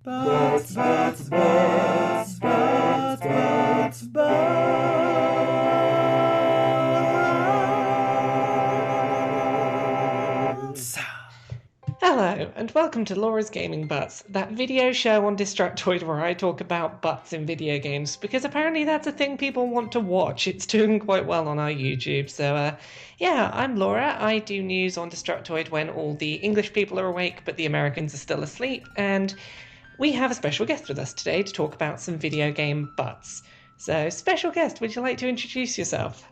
Butts, butts, butts, butts, butts, butts. Hello, and welcome to Laura's Gaming Butts, that video show on Destructoid where I talk about butts in video games, because apparently that's a thing people want to watch. It's doing quite well on our YouTube, so yeah, I'm Laura. I do news on Destructoid when all the English people are awake, but the Americans are still asleep, and we have a special guest with us today to talk about some video game butts. So, special guest, would you like to introduce yourself?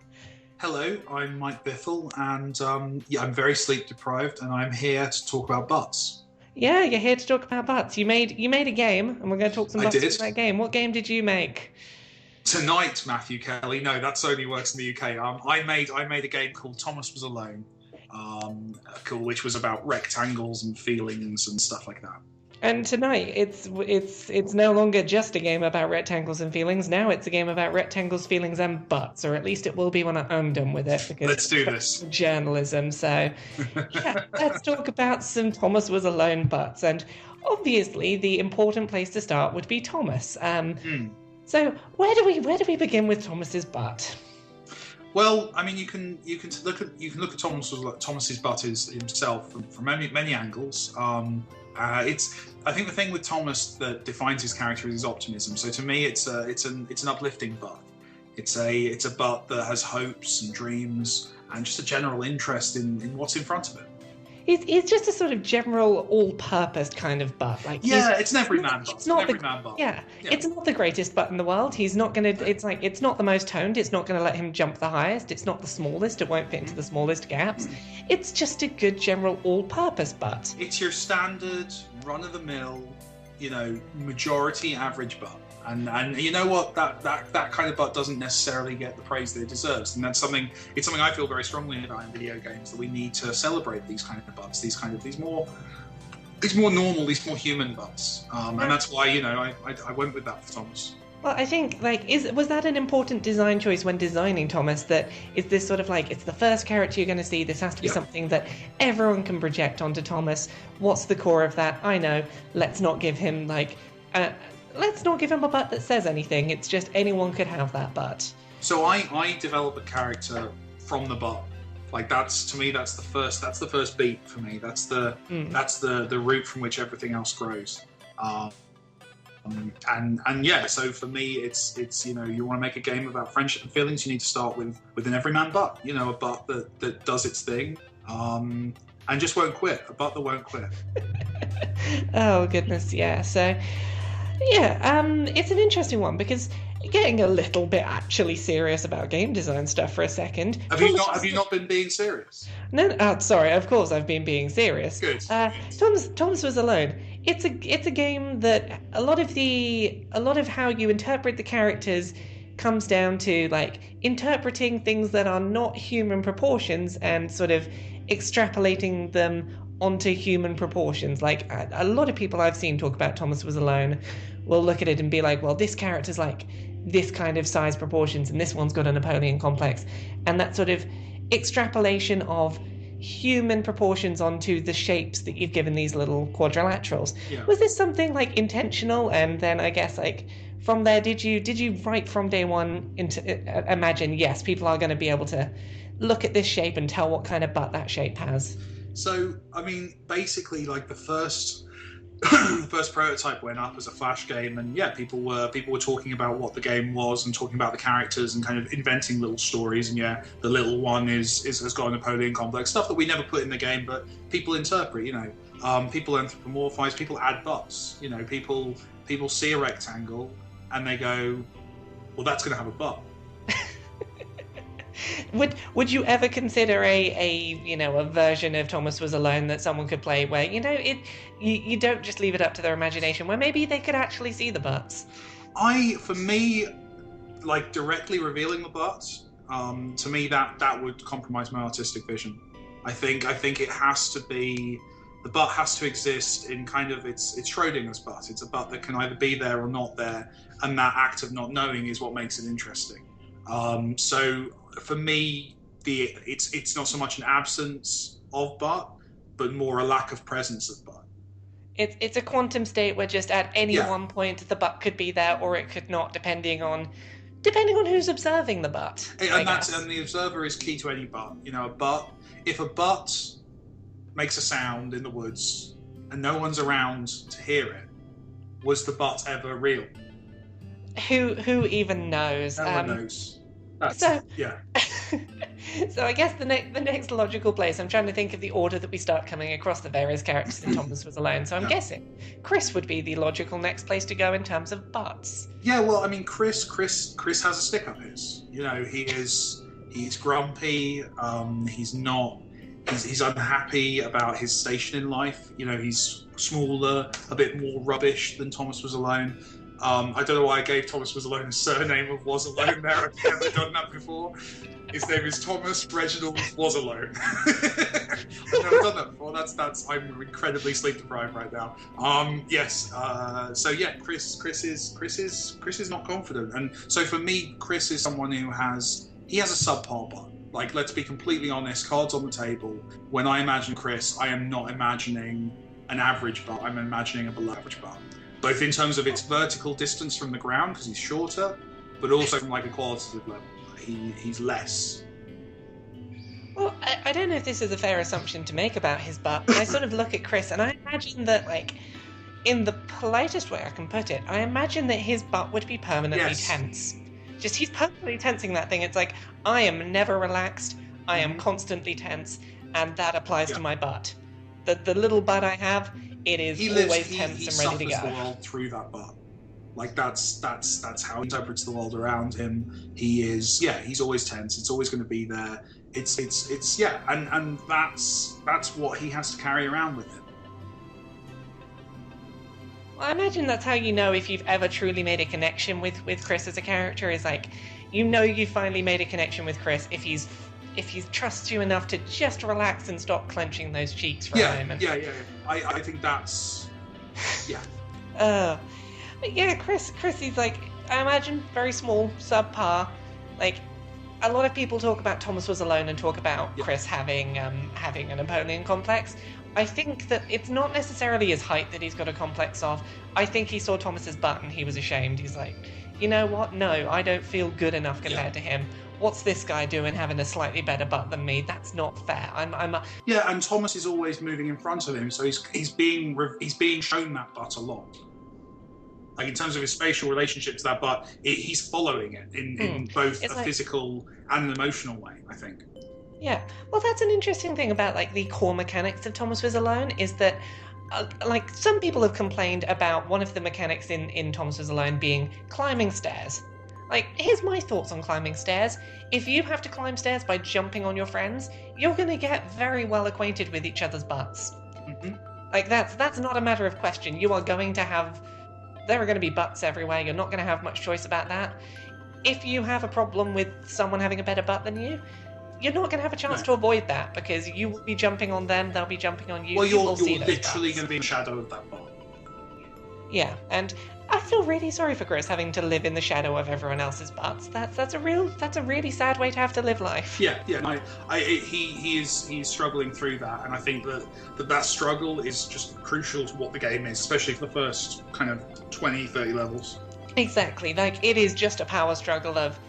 Hello, I'm Mike Bithell, and I'm very sleep deprived, and I'm here to talk about butts. Yeah, you're here to talk about butts. You made a game, and we're going to talk some butts did. about that game. What game did you make? Tonight, Matthew Kelly. No, that's only works in the UK. I made a game called Thomas Was Alone, which was about rectangles and feelings and stuff like that. And tonight, it's no longer just a game about rectangles and feelings. Now it's a game about rectangles, feelings, and butts, or at least it will be when I'm done with it. Because let's do this. Journalism. So, yeah, let's talk about some Thomas Was Alone butts. And obviously, the important place to start would be Thomas. So, where do we begin with Thomas's butt? Well, I mean, you can look at Thomas's butt himself from many angles. I think the thing with Thomas that defines his character is his optimism. So to me, it's an uplifting butt. It's a butt that has hopes and dreams and just a general interest in what's in front of him. It's just a sort of general, all-purpose kind of butt. It's an everyman butt. It's not the greatest butt in the world. He's not gonna. It's not the most toned. It's not gonna let him jump the highest. It's not the smallest. It won't fit into the smallest gaps. It's just a good general, all-purpose butt. It's your standard, run-of-the-mill, majority average butt. And you know what, that kind of butt doesn't necessarily get the praise that it deserves, and it's something I feel very strongly about in video games, that we need to celebrate these kind of butts, these more normal, these more human butts, and that's why I went with that for Thomas. Well, I think was that an important design choice when designing Thomas? That is this sort of it's the first character you're going to see. This has to be something that everyone can project onto Thomas. What's the core of that? I know. Let's not give him Let's not give him a butt that says anything. It's just anyone could have that butt. So I develop a character from the butt. That's the first beat for me. That's the root from which everything else grows. So for me, it's you want to make a game about friendship and feelings, you need to start with an everyman butt. A butt that does its thing. And just won't quit. A butt that won't quit. Oh goodness, yeah. So. Yeah, it's an interesting one because getting a little bit actually serious about game design stuff for a second. Have you not been being serious? No, sorry. Of course, I've been being serious. Good. Thomas Was Alone. It's a game that a lot of how you interpret the characters comes down to interpreting things that are not human proportions and sort of extrapolating them onto human proportions. A lot of people I've seen talk about Thomas Was Alone will look at it and be like, well, this character's this kind of size proportions and this one's got a Napoleon complex, and that sort of extrapolation of human proportions onto the shapes that you've given these little quadrilaterals. Was this something intentional? And then I guess from there, did you write from day one into imagine, yes, people are going to be able to look at this shape and tell what kind of butt that shape has? So, I mean, basically, the first prototype went up as a Flash game, and people were talking about what the game was and talking about the characters and kind of inventing little stories. And the little one has got a Napoleon complex, stuff that we never put in the game, but people interpret. People anthropomorphize, people add butts. People see a rectangle and they go, well, that's going to have a butt. Would you ever consider a version of Thomas Was Alone that someone could play where you don't just leave it up to their imagination, where maybe they could actually see the butts? For me, directly revealing the butts, to me that would compromise my artistic vision. I think it has to be, the butt has to exist in kind of it's Schrodinger's butt. It's a butt that can either be there or not there, and that act of not knowing is what makes it interesting. So for me, it's not so much an absence of butt, but more a lack of presence of butt. It's a quantum state where just at any Yeah. one point the butt could be there or it could not, depending on who's observing the butt. And the observer is key to any butt. You know, if a butt makes a sound in the woods and no one's around to hear it, was the butt ever real? Who even knows? No one knows. Yeah. So I guess the next logical place, I'm trying to think of the order that we start coming across the various characters in Thomas Was Alone. So I'm guessing Chris would be the logical next place to go in terms of butts. Yeah, well, I mean, Chris has a stick up his. You know, he's grumpy. He's unhappy about his station in life. You know, he's smaller, a bit more rubbish than Thomas Was Alone. I don't know why I gave Thomas Was Alone a surname of Was Alone there. I've never done that before. His name is Thomas Reginald Was Alone. I've never done that before. That's. I'm incredibly sleep deprived right now. Yes. So yeah, Chris is not confident, and so for me, Chris is someone who has a subpar butt. Like, let's be completely honest. Cards on the table. When I imagine Chris, I am not imagining an average butt. I'm imagining a below average butt. Both in terms of its vertical distance from the ground, because he's shorter, but also from like a qualitative level. He's less. Well, I don't know if this is a fair assumption to make about his butt, but I sort of look at Chris and I imagine that, like, in the politest way I can put it, I imagine that his butt would be permanently tense. Just, he's permanently tensing that thing. It's like, I am never relaxed, I am constantly tense, and that applies to my butt. The little butt I have, it is always tense and ready to go. He suffers the world through that butt. Like, that's how he interprets the world around him. He's always tense. It's always going to be there. It's and that's what he has to carry around with him. Well, I imagine that's how you know if you've ever truly made a connection with Chris as a character, is like, you know you finally made a connection with Chris if he trusts you enough to just relax and stop clenching those cheeks for a moment. Yeah. I think that's But yeah, Chris, he's like, I imagine very small, subpar. Like, a lot of people talk about Thomas Was Alone and talk about Chris having a Napoleon complex. I think that it's not necessarily his height that he's got a complex of. I think he saw Thomas's butt and he was ashamed. He's like, you know what? No, I don't feel good enough compared to him. What's this guy doing having a slightly better butt than me? That's not fair. Yeah, and Thomas is always moving in front of him, so he's being shown that butt a lot. Like, in terms of his spatial relationship to that butt, he's following it in both a physical and an emotional way, I think. Yeah, well, that's an interesting thing about, like, the core mechanics of Thomas Was Alone, is that, like, some people have complained about one of the mechanics in Thomas Was Alone being climbing stairs. Like, here's my thoughts on climbing stairs. If you have to climb stairs by jumping on your friends, you're going to get very well acquainted with each other's butts. Mm-hmm. Like, that's not a matter of question. You are going to have... There are going to be butts everywhere. You're not going to have much choice about that. If you have a problem with someone having a better butt than you, you're not going to have a chance to avoid that, because you will be jumping on them, they'll be jumping on you. Well, you're literally going to be in the shadow of that butt. Yeah, and I feel really sorry for Chris having to live in the shadow of everyone else's butts. That's a really sad way to have to live life. Yeah. He's struggling through that, and I think that struggle is just crucial to what the game is, especially for the first kind of 20, 30 levels. Exactly. Like, it is just a power struggle of,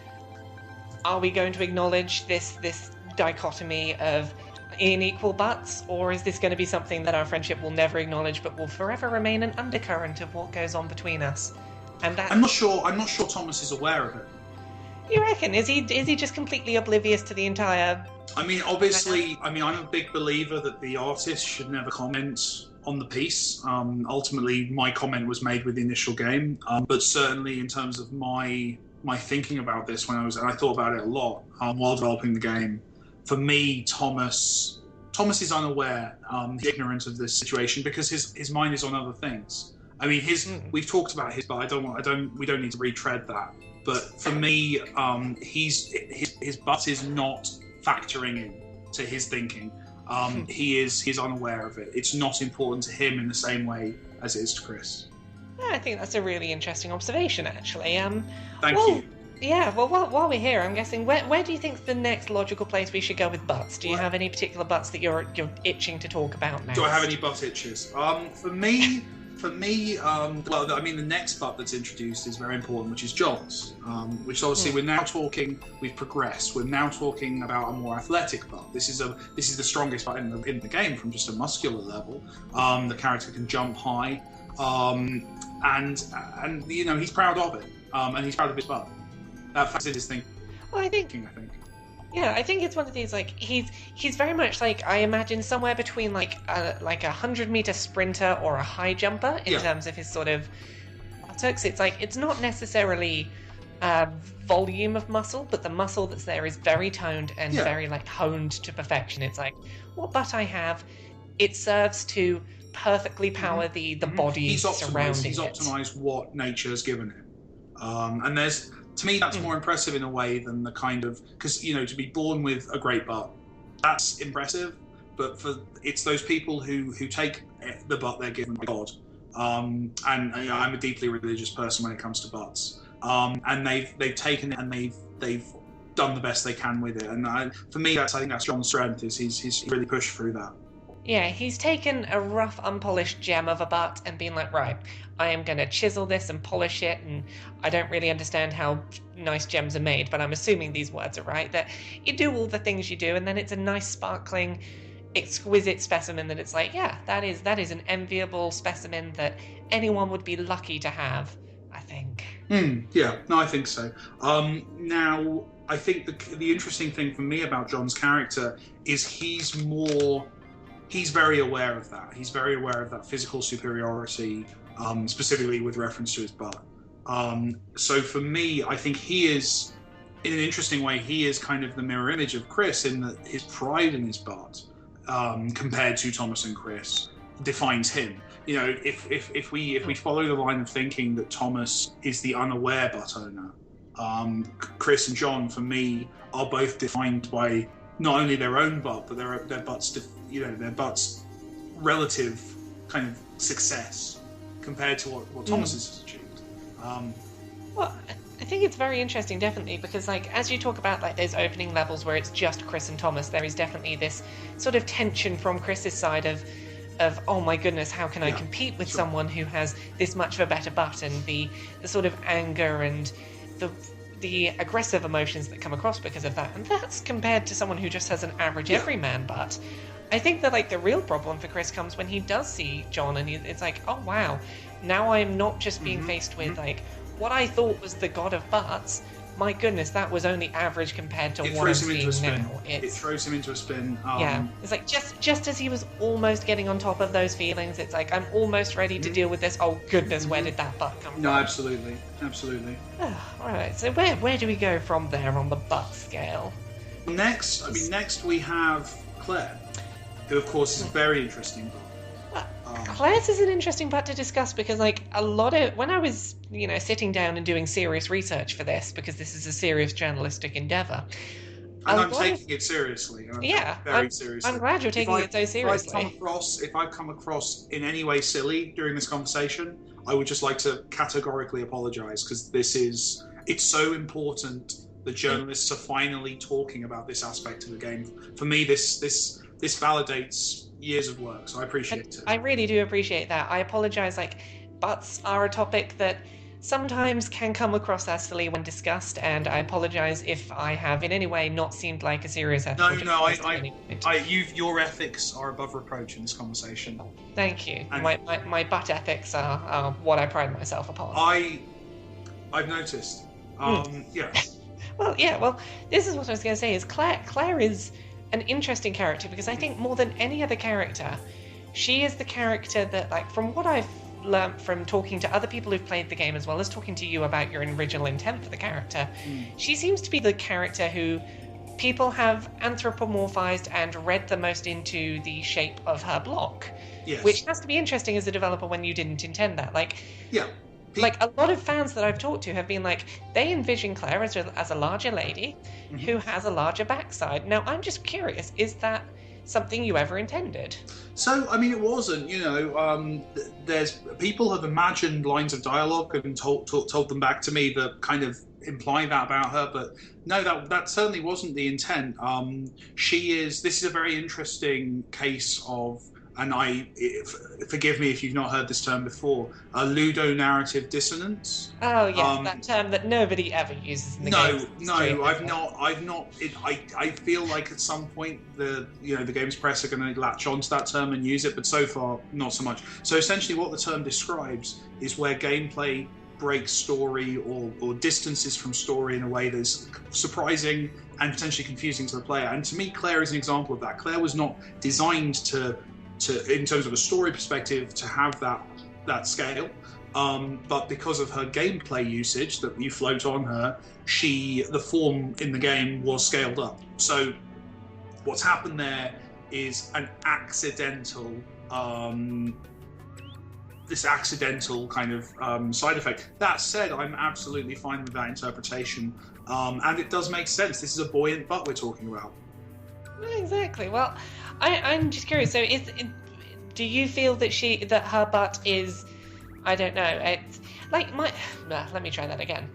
are we going to acknowledge this dichotomy of unequal butts, or is this going to be something that our friendship will never acknowledge but will forever remain an undercurrent of what goes on between us? And that... I'm not sure Thomas is aware of it. You reckon? Is he just completely oblivious to the entire... I mean, obviously, I'm a big believer that the artist should never comment on the piece. Ultimately, my comment was made with the initial game, but certainly in terms of my thinking about this and I thought about it a lot while developing the game. For me, Thomas is unaware, he's ignorant of this situation because his mind is on other things. I mean, we've talked about his, but we don't need to retread that. But for me, his butt is not factoring in to his thinking. He's unaware of it. It's not important to him in the same way as it is to Chris. I think that's a really interesting observation, actually. Thank you. Yeah, well, while we're here, I'm guessing where do you think the next logical place we should go with butts? Do you have any particular butts that you're itching to talk about next? Do I have any butt itches? For me, well, I mean, the next butt that's introduced is very important, which is John's. Which obviously we're now talking. We've progressed. We're now talking about a more athletic butt. This is the strongest butt in the game from just a muscular level. The character can jump high, and you know he's proud of it, and he's proud of his butt. That facts in his thing. Well, I think. Yeah, I think it's one of these, like, he's very much like, I imagine, somewhere between like a 100-meter sprinter or a high jumper in terms of his sort of buttocks. It's like, it's not necessarily volume of muscle, but the muscle that's there is very toned and very like honed to perfection. It's like, what butt I have, it serves to perfectly power the body surrounding it. He's optimized what nature has given him, and there's. To me, that's more impressive in a way than the kind of, because you know, to be born with a great butt, that's impressive. But it's those people who take the butt they're given by God, and you know, I'm a deeply religious person when it comes to butts, and they've taken it and they've done the best they can with it. And for me, I think that's John's strength is he's really pushed through that. Yeah, he's taken a rough, unpolished gem of a butt and been like, right, I am going to chisel this and polish it, and I don't really understand how nice gems are made, but I'm assuming these words are right, that you do all the things you do, and then it's a nice, sparkling, exquisite specimen that it's like, yeah, that is an enviable specimen that anyone would be lucky to have, I think. Yeah, no, I think so. Now, I think the interesting thing for me about John's character is he's very aware of that. He's very aware of that physical superiority, specifically with reference to his butt. So for me, I think he is, in an interesting way, he is kind of the mirror image of Chris in that his pride in his butt, compared to Thomas and Chris, defines him. You know, if we follow the line of thinking that Thomas is the unaware butt owner, Chris and John, for me, are both defined by not only their own butt, but their butts. Their butt's relative kind of success compared to what Thomas has achieved. Well, I think it's very interesting, definitely, because like as you talk about like those opening levels where it's just Chris and Thomas, there is definitely this sort of tension from Chris's side of oh my goodness, how can I compete with someone who has this much of a better butt, and the sort of anger and the aggressive emotions that come across because of that, and that's compared to someone who just has an average everyman butt. I think that like the real problem for Chris comes when he does see John, and it's like, oh wow, now I'm not just being faced with like what I thought was the god of butts. My goodness, that was only average compared to what I'm seeing now. It throws him into a spin. Yeah, it's like just as he was almost getting on top of those feelings, it's like I'm almost ready to deal with this. Oh goodness, where did that butt come from? No, absolutely. All right, so where do we go from there on the butt scale? Next we have Claire, who of course is a very interesting butt. Claire's is an interesting part to discuss because, like, a lot of when I was, sitting down and doing serious research for this, because this is a serious journalistic endeavor. And I'm taking it seriously. Very seriously. I'm glad you're taking it so seriously. If I've come across in any way silly during this conversation, I would just like to categorically apologise, because it's so important that journalists are finally talking about this aspect of the game. For me, this validates years of work, so I appreciate it. I really do appreciate that. I apologise, like, butts are a topic that sometimes can come across as silly when discussed, and I apologise if I have in any way not seemed like a serious ethical your ethics are above reproach in this conversation. Thank you. And my butt ethics are what I pride myself upon. I've noticed. Yeah. Well, this is what I was going to say, is Claire is an interesting character, because I think more than any other character, she is the character that, like, from what I've learnt from talking to other people who've played the game, as well as talking to you about your original intent for the character, she seems to be the character who people have anthropomorphized and read the most into the shape of her block. Yes. Which has to be interesting as a developer when you didn't intend that. Yeah. Like, a lot of fans that I've talked to have been like, they envision Claire as a larger lady who has a larger backside. Now, I'm just curious, is that something you ever intended. So, I mean, it wasn't. There's people have imagined lines of dialogue and told them back to me that kind of imply that about her, but no, that certainly wasn't the intent. This is a very interesting case of, and forgive me if you've not heard this term before, a ludonarrative dissonance. Oh yeah, that term that nobody ever uses in the game. No, I've not. I feel like at some point the games press are going to latch onto that term and use it, but so far not so much. So essentially, what the term describes is where gameplay breaks story or distances from story in a way that's surprising and potentially confusing to the player. And to me, Claire is an example of that. Claire was not designed to in terms of a story perspective, to have that scale. But because of her gameplay usage that you float on her, the form in the game was scaled up. So what's happened there is an accidental, this accidental kind of side effect. That said, I'm absolutely fine with that interpretation. And it does make sense. This is a buoyant butt we're talking about. Exactly. Well, I'm just curious. So, do you feel that her butt is? I don't know. It's like let me try that again.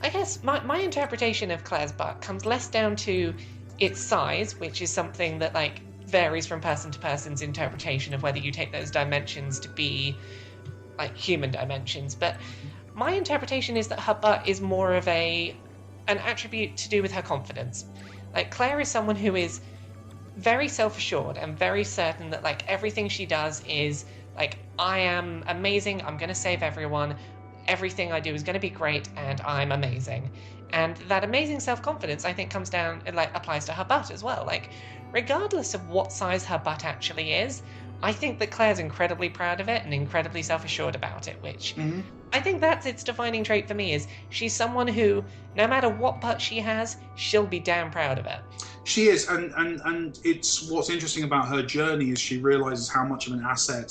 I guess my interpretation of Claire's butt comes less down to its size, which is something that like varies from person to person's interpretation of whether you take those dimensions to be like human dimensions. But my interpretation is that her butt is more of an attribute to do with her confidence. Like Claire is someone who is very self-assured and very certain that like everything she does is like, I am amazing, I'm going to save everyone, everything I do is going to be great, and I'm amazing. And that amazing self-confidence, I think, comes down, it like applies to her butt as well. Like, regardless of what size her butt actually is, I think that Claire's incredibly proud of it and incredibly self-assured about it, which I think that's its defining trait for me, is she's someone who, no matter what butt she has, she'll be damn proud of it. She is, and it's what's interesting about her journey is she realizes how much of an asset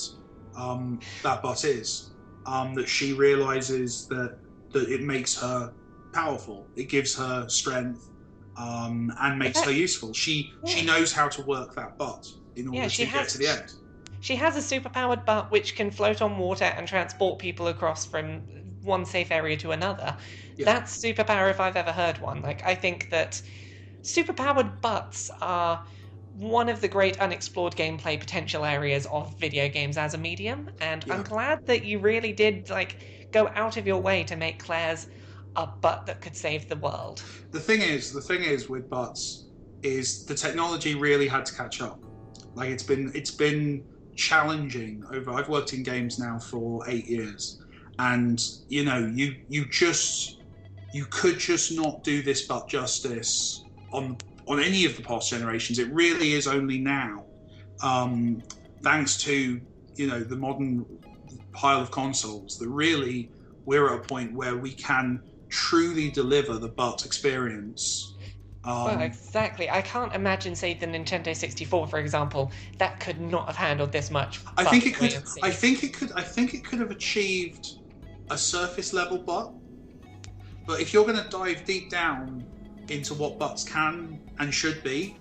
that butt is. That she realizes that it makes her powerful. It gives her strength and makes her useful. She knows how to work that butt in order to get to the end. She has a superpowered butt which can float on water and transport people across from one safe area to another. Yeah. That's superpower if I've ever heard one. Like, I think that superpowered butts are one of the great unexplored gameplay potential areas of video games as a medium, and I'm glad that you really did like go out of your way to make Claire's a butt that could save the world. The thing is with butts is the technology really had to catch up. Like it's been challenging over. I've worked in games now for 8 years, and you could just not do this butt justice on any of the past generations. It really is only now, thanks to the modern pile of consoles, that really we're at a point where we can truly deliver the butt experience. Well, exactly. I can't imagine, say, the Nintendo 64, for example, that could not have handled this much. I think it could. I think it could have achieved a surface level butt. But if you're going to dive deep down into what butts can and should be,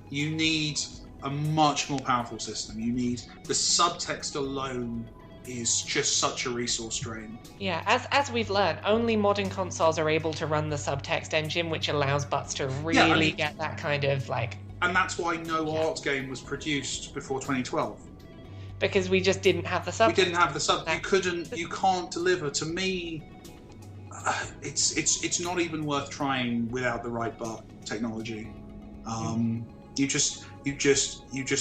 you need a much more powerful system. You need the subtext alone is just such a resource drain. Yeah, as we've learned, only modern consoles are able to run the subtext engine, which allows butts to really get that kind of like. And that's why no art game was produced before 2012. Because we just didn't have the subtext. We didn't have the sub. You can't deliver. To me, it's not even worth trying without the right butt technology. You just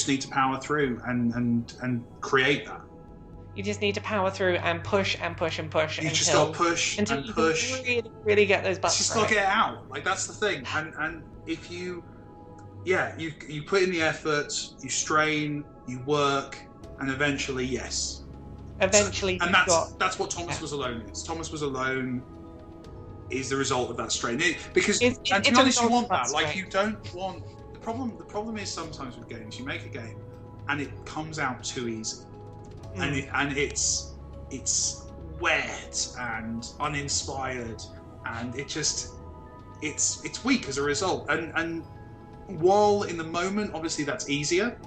need to power through and create that. You just need to power through and push and push and push. You just got to push and push. You really get those butts. You just got to get it out. Like that's the thing. And if you put in the effort, you strain, you work, and eventually, yes. Eventually, and that's what Thomas Was Alone is. Thomas Was Alone is the result of that strain. Because to be honest, you want that. Like you don't want the problem is sometimes with games, you make a game and it comes out too easy. And it's wet and uninspired, and it's weak as a result. And while in the moment, obviously that's easier,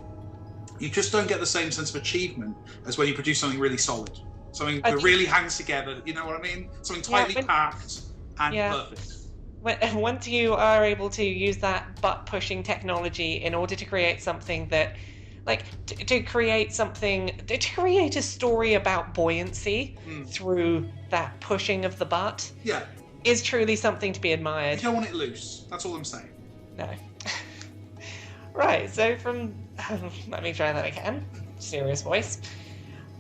you just don't get the same sense of achievement as when you produce something really solid, something I that think- really hangs together. You know what I mean? Something tightly packed and perfect. Once you are able to use that butt pushing technology in order to create something that, like, to create a story about buoyancy through that pushing of the butt, Yeah, is truly something to be you admired. don't want it loose. That's all I'm saying. No. Right, so let me try that again. Serious voice.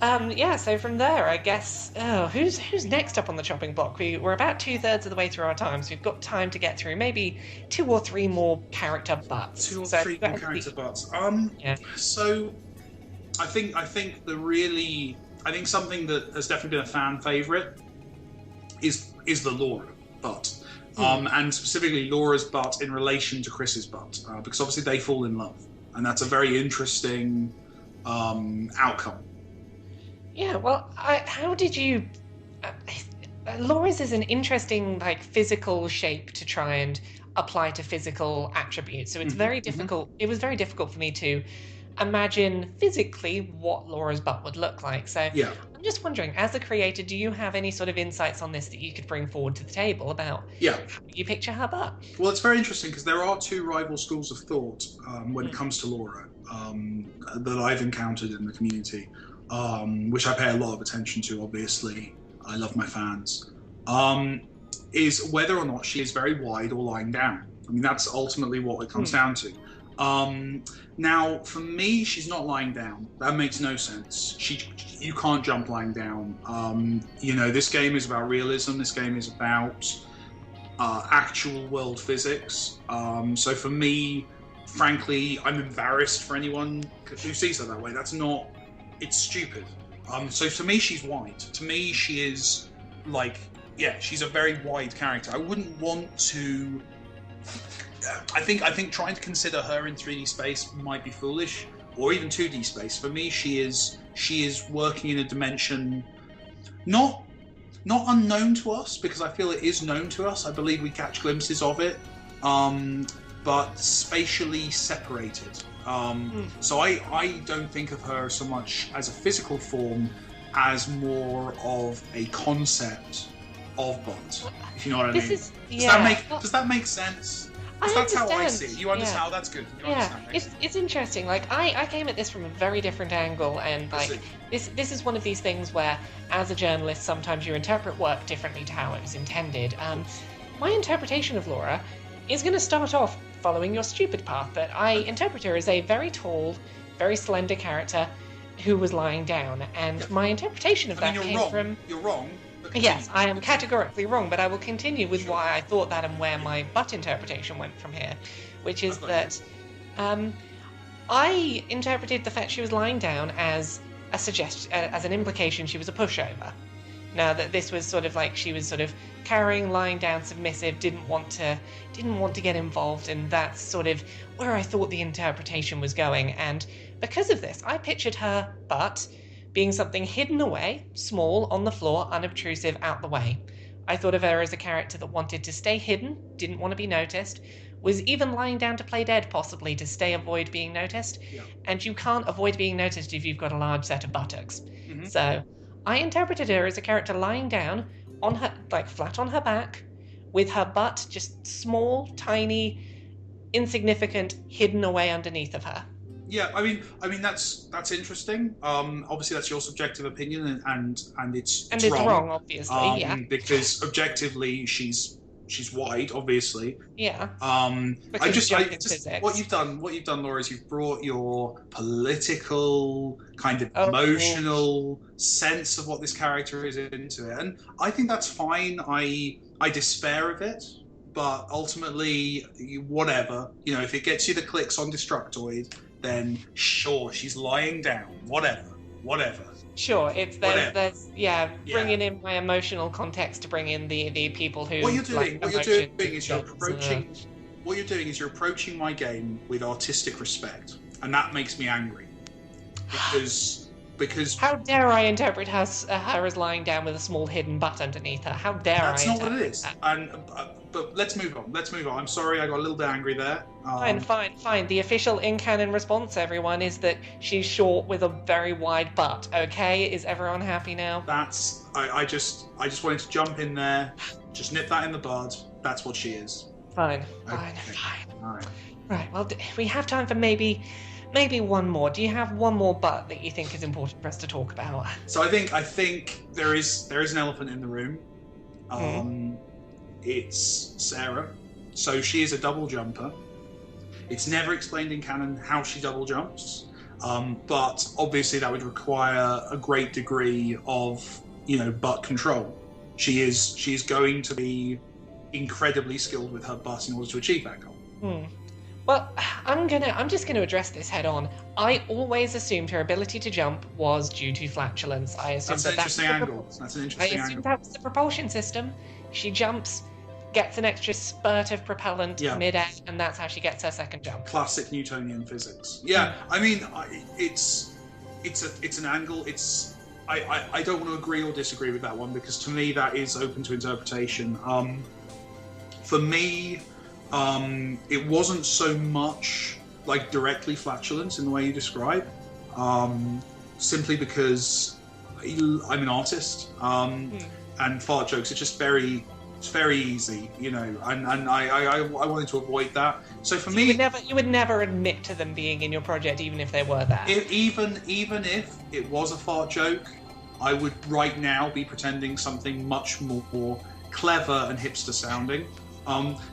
So from there, I guess, who's next up on the chopping block? We're about 2/3 of the way through our time, so we've got time to get through maybe 2 or 3 more character butts. 2 or So 3 more character butts. Yeah. So I think something that has definitely been a fan favorite is the Laura butt. And specifically Laura's butt in relation to Chris's butt, because obviously they fall in love, and that's a very interesting outcome. Yeah, well, how did you... Laura's is an interesting, like, physical shape to try and apply to physical attributes, so it's very difficult. It was very difficult for me to imagine physically what Laura's butt would look like. So Yeah. I'm just wondering, as a creator, do you have any sort of insights on this that you could bring forward to the table about how you picture her butt? Well, it's very interesting because there are 2 rival schools of thought when it comes to Laura that I've encountered in the community, which I pay a lot of attention to, obviously. I love my fans. Is whether or not she is very wide or lying down. I mean, that's ultimately what it comes down to. Now, for me, she's not lying down. That makes no sense. You can't jump lying down. This game is about realism. This game is about actual world physics. So for me, frankly, I'm embarrassed for anyone who sees her that way. It's stupid. So to me, she's wide. To me, she is she's a very wide character. I wouldn't want to... I think trying to consider her in 3D space might be foolish, or even 2D space. For me, she is working in a dimension not unknown to us, because I feel it is known to us. I believe we catch glimpses of it, but spatially separated. So I don't think of her so much as a physical form as more of a concept of butt, if you know what I mean. Does that make sense? That's how I see it. You understand? Yeah. Oh, that's good. You Yeah, understand. it's interesting. Like, I came at this from a very different angle, and like this is one of these things where, as a journalist, sometimes you interpret work differently to how it was intended. My interpretation of Laura is going to start off following your stupid path. That I interpret her as a very tall, very slender character who was lying down, and my interpretation of that came from... You're wrong. Yes, I am categorically wrong, but I will continue with why I thought that and where my butt interpretation went from here, which is that I interpreted the fact she was lying down as a suggestion, as an implication she was a pushover. Now that this was sort of like she was sort of carrying, lying down, submissive, didn't want to get involved, and that's sort of where I thought the interpretation was going. And because of this, I pictured her butt being something hidden away, small, on the floor, unobtrusive, out the way. I thought of her as a character that wanted to stay hidden, didn't want to be noticed, was even lying down to play dead, possibly, to avoid being noticed. Yeah. And you can't avoid being noticed if you've got a large set of buttocks. So I interpreted her as a character lying down, on her, like, flat on her back, with her butt just small, tiny, insignificant, hidden away underneath of her. Yeah, I mean that's interesting. Obviously, that's your subjective opinion, and it's wrong, obviously. Because objectively, she's wide, obviously. Yeah. What you've done, Laura, is you've brought your political kind of emotional sense of what this character is into it, and I think that's fine. I despair of it, but ultimately, whatever, if it gets you the clicks on Destructoid, then sure, she's lying down. Whatever. Sure, bringing in my emotional context to bring in the people who... What you're doing is you're approaching my game with artistic respect, and that makes me angry. Because because How dare I interpret her as lying down with a small hidden butt underneath her? How dare that's I not what it interpret is. that? And but let's move on. Let's move on. I'm sorry, I got a little bit angry there. Fine. The official in-canon response, everyone, is that she's short with a very wide butt. Okay, is everyone happy now? That's I just wanted to jump in there, just nip that in the bud. That's what she is. Fine. All right. Right. Well, we have time for maybe one more. Do you have one more butt that you think is important for us to talk about? So I think there is an elephant in the room. It's Sarah. So she is a double jumper. It's never explained in canon how she double jumps, but obviously that would require a great degree of butt control. She is going to be incredibly skilled with her butt in order to achieve that goal. Well, I'm just gonna address this head on. I always assumed her ability to jump was due to flatulence. I assumed That's an interesting angle. That's an interesting angle. I assumed that was the propulsion system. She jumps, gets an extra spurt of propellant mid-air, and that's how she gets her second jump. Classic Newtonian physics. Yeah, I mean, it's an angle. I don't want to agree or disagree with that one, because to me that is open to interpretation. For me, it wasn't so much like directly flatulence in the way you describe, simply because I'm an artist, and fart jokes are just very easy, and I wanted to avoid that. So for me, you would never admit to them being in your project, even if they were there. Even if it was a fart joke, I would right now be pretending something much more clever and hipster sounding.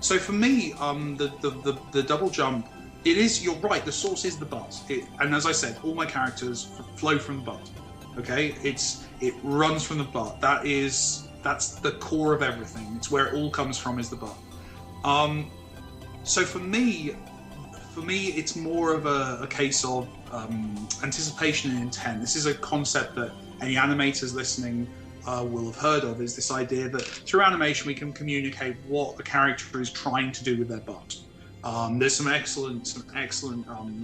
So for me, the double jump, it is, you're right, the source is the butt. And as I said, all my characters flow from the butt. Okay, it runs from the butt. That's the core of everything. It's where it all comes from, is the butt. So for me, it's more of a case of anticipation and intent. This is a concept that any animators listening will have heard of, is this idea that through animation we can communicate what the character is trying to do with their butt. There's some excellent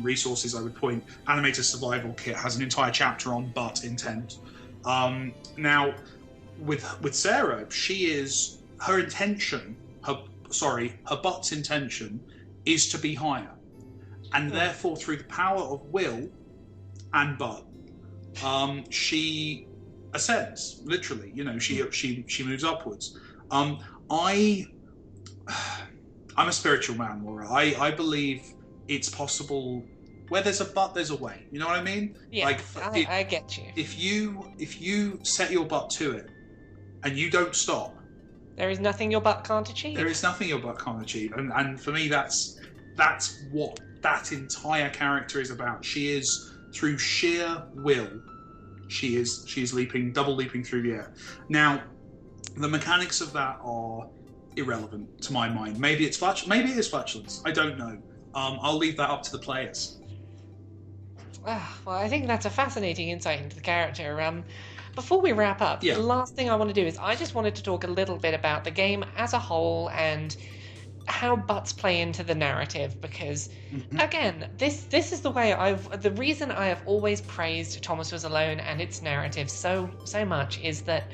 resources I would point. Animator Survival Kit has an entire chapter on butt intent. Now, with Sarah, her butt's intention is to be higher, and therefore through the power of will and butt, she ascends, literally. She moves upwards. I'm a spiritual man, Laura. I believe it's possible. Where there's a butt, there's a way. You know what I mean? Yeah, I get you. If you set your butt to it and you don't stop, there is nothing your butt can't achieve. There is nothing your butt can't achieve, and for me, that's what that entire character is about. She is, through sheer will, she is double leaping through the air. Now, the mechanics of that are irrelevant to my mind. Maybe it is flatulence. I don't know. I'll leave that up to the players. Well, I think that's a fascinating insight into the character. Before we wrap up, the last thing I want to do is I just wanted to talk a little bit about the game as a whole and how butts play into the narrative, because again, this is the reason I have always praised Thomas Was Alone and its narrative so much, is that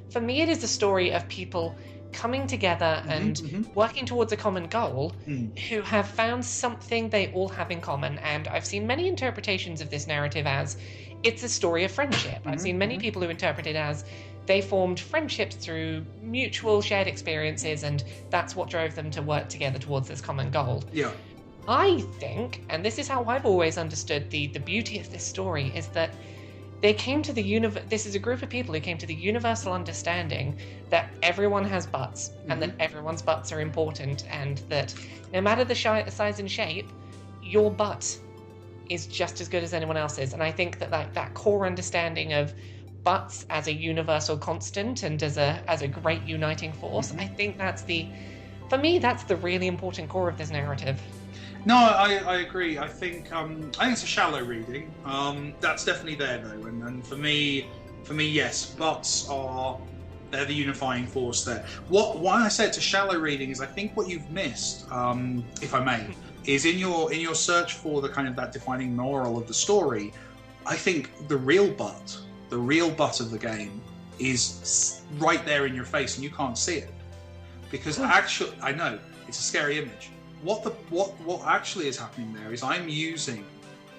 for me it is a story of people coming together and working towards a common goal, who have found something they all have in common. And I've seen many interpretations of this narrative as it's a story of friendship. I've seen many people who interpret it as they formed friendships through mutual shared experiences, and that's what drove them to work together towards this common goal. Yeah. I think, and this is how I've always understood the beauty of this story, is that they came to this is a group of people who came to the universal understanding that everyone has butts, and that everyone's butts are important, and that no matter the size and shape, your butt is just as good as anyone else's. And I think that core understanding of butts as a universal constant and as a great uniting force, I think for me that's the really important core of this narrative. No, I agree. I think it's a shallow reading. That's definitely there though, and for me, yes, butts they're the unifying force there. Why I say it's a shallow reading is I think what you've missed, if I may, is in your search for the kind of that defining moral of the story. I think the real butt of the game is right there in your face, and you can't see it because actually, I know it's a scary image. What actually is happening there is I'm using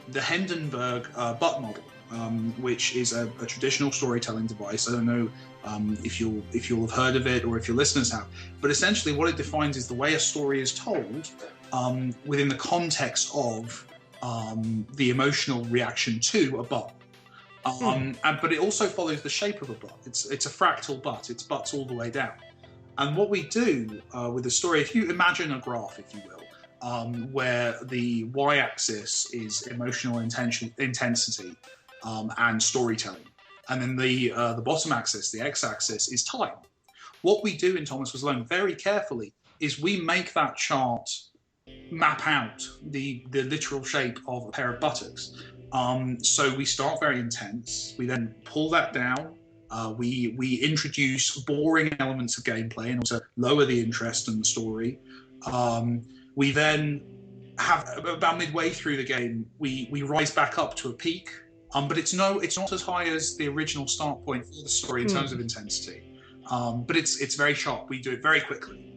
the Hindenburg butt model, which is a traditional storytelling device. I don't know if you'll have heard of it or if your listeners have, but essentially what it defines is the way a story is told within the context of the emotional reaction to a butt. But it also follows the shape of a butt. It's a fractal butt. It's butts all the way down. And what we do with the story, if you imagine a graph, if you will, where the y-axis is emotional intensity and storytelling, and then the bottom axis, the x-axis, is time. What we do in Thomas Was Alone very carefully is we make that chart map out the literal shape of a pair of buttocks. So we start very intense. We then pull that down. We introduce boring elements of gameplay in order to lower the interest in the story. We then have about midway through the game, we rise back up to a peak. But it's not as high as the original start point for the story in terms of intensity. But it's very sharp. We do it very quickly.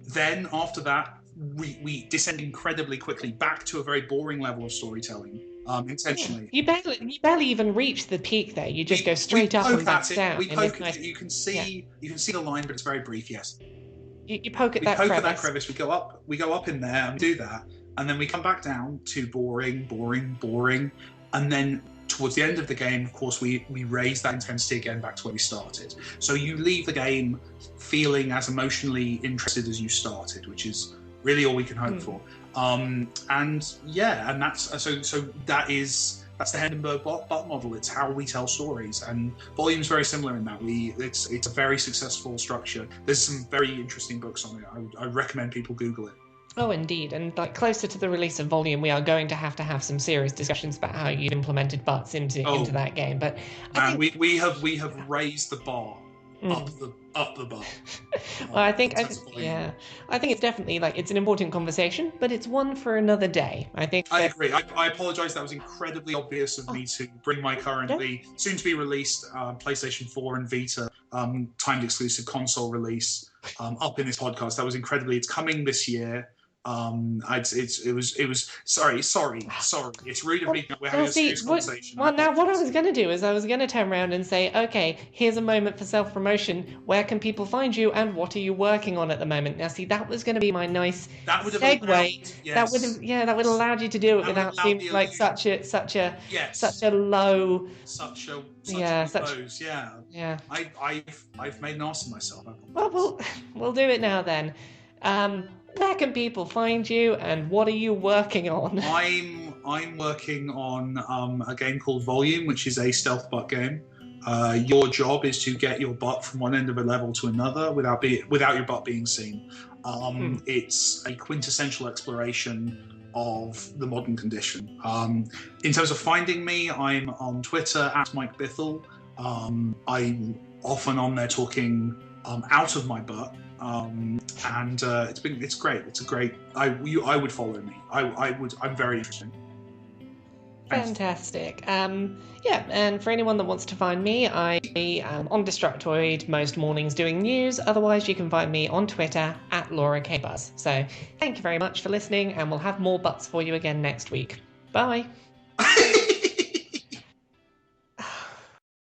Then after that, we descend incredibly quickly back to a very boring level of storytelling. Intentionally. You barely even reach the peak there. You just go straight up and back down. We poke at it. You can see the line, but it's very brief. Yes. You poke at that crevice. crevice. At that crevice. We go up in there and do that, and then we come back down to boring, and then towards the end of the game, of course, we raise that intensity again back to where we started. So you leave the game feeling as emotionally interested as you started, which is really all we can hope for. And that's that's the Hindenburg butt model. It's how we tell stories, and Volume's very similar in that it's a very successful structure. There's some very interesting books on it. I recommend people Google it. Oh, indeed. And like closer to the release of Volume, we are going to have some serious discussions about how you've implemented butts into that game. But we have raised the bar up the bar. Well, I think it's definitely it's an important conversation, but it's one for another day. I agree. I apologize. That was incredibly obvious of me to bring my currently soon to be released PlayStation 4 and Vita timed exclusive console release up in this podcast. That was incredibly. It's coming this year. It was sorry. It's rude of me. We're having a serious conversation. What I was going to do is I was going to turn around and say, okay, here's a moment for self-promotion. Where can people find you, and what are you working on at the moment? Now, see, that was going to be my nice segue. That would have allowed you to do it without seeming like such a low. I've made an ass of myself. Well, we'll do it now then. Where can people find you, and what are you working on? I'm working on a game called Volume, which is a stealth butt game. Your job is to get your butt from one end of a level to another without your butt being seen. It's a quintessential exploration of the modern condition. In terms of finding me, I'm on Twitter at Mike Bithell. I'm often on there talking out of my butt. It's great. It's a great. I would follow me. I'm very interesting. Fantastic. And for anyone that wants to find me, I am on Destructoid most mornings doing news. Otherwise, you can find me on Twitter at Laura K Buzz. So thank you very much for listening, and we'll have more butts for you again next week. Bye.